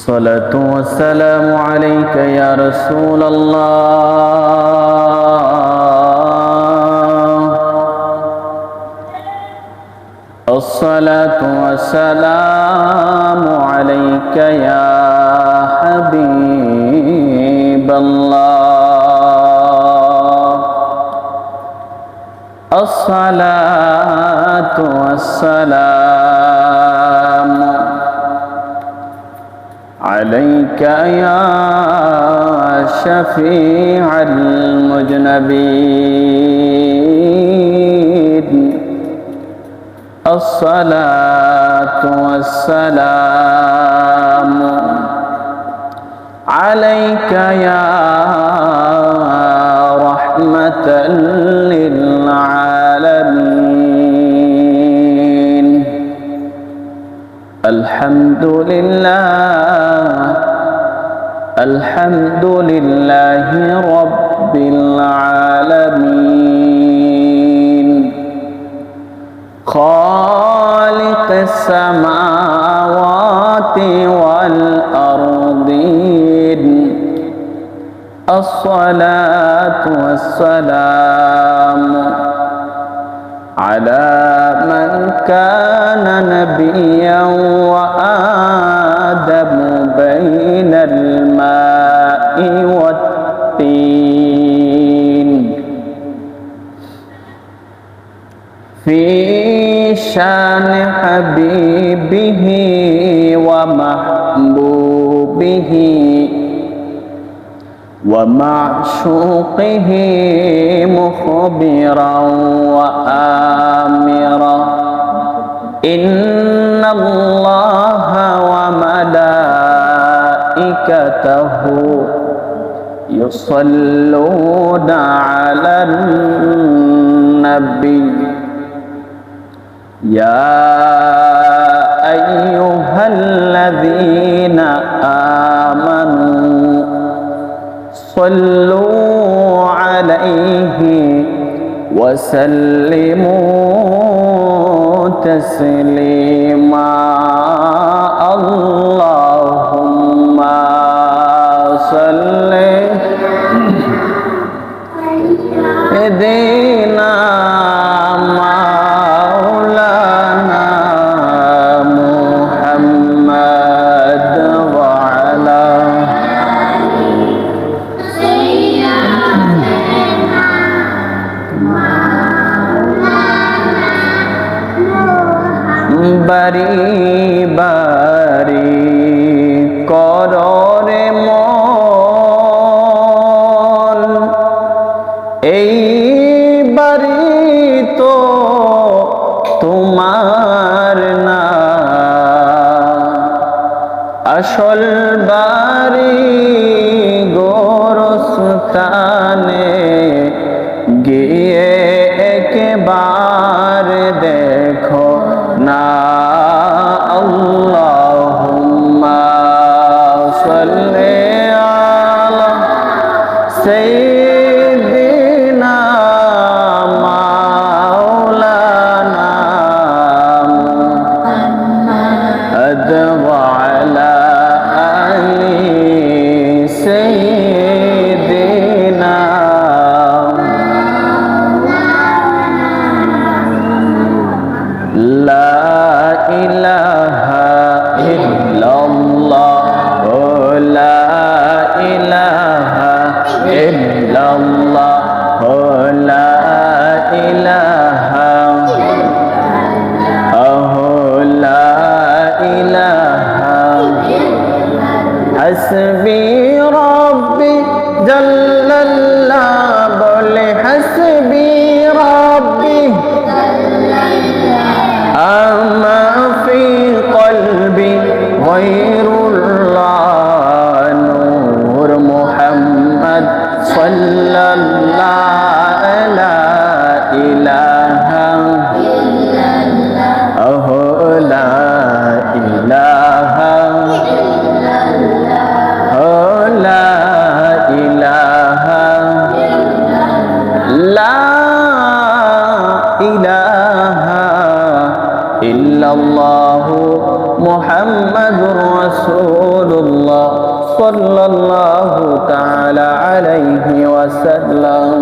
الصلاة والسلام عليك يا رسول الله. الصلاة والسلام عليك يا حبيب الله. الصلاة والسلام عليك يا شفيع المذنبين. الصلاة والسلام عليك يا رحمة للعالمين. الحمد لله رب العالمين، خالق السماوات والأرضين. الصلاة والسلام على من كان نبيا وآدم بين الماء والطين. في شان حبيبه ومحبوبه ومعشوقه مخبرا وآمرا. إن الله وملائكته يصلون على النبي يا أيها الذين آمنوا صلوا عليه وسلموا تسليما. اللهم صل سيدنا مولانا محمد وعلى বারি বারি কররে মন, এই বাড়ি তো তোমার না, আসল বাড়ি গোরস্থানে গিয়ে একবার দেখো না। আল্লাহুম্মা সাল্লি আলা সাইয়্যিদিনা মাওলানা মুহাম্মদ ওয়া আলা আলি সাইয়্যিদিনা। লা ইলাহা ইল্লাল্লাহ, লা ইলাহা ইল্লাল্লাহ, লা ইলাহা লা ইলাহা। হাসবি রব্বি জাল্লাল্লাহ, বলে হাসবি রব্বি আমা ফি কলবি গায়রুল্লাহ, নূর মুহাম্মদ সাল্লাল্লাহু লা ইলাহা ইল্লাল্লাহ, লা ইলাহা লা ইলাহা লা ইলাহা ইল্লাল্লাহু মুহাম্মাদুর রাসূলুল্লাহ। صلى الله تعالى عليه وسلم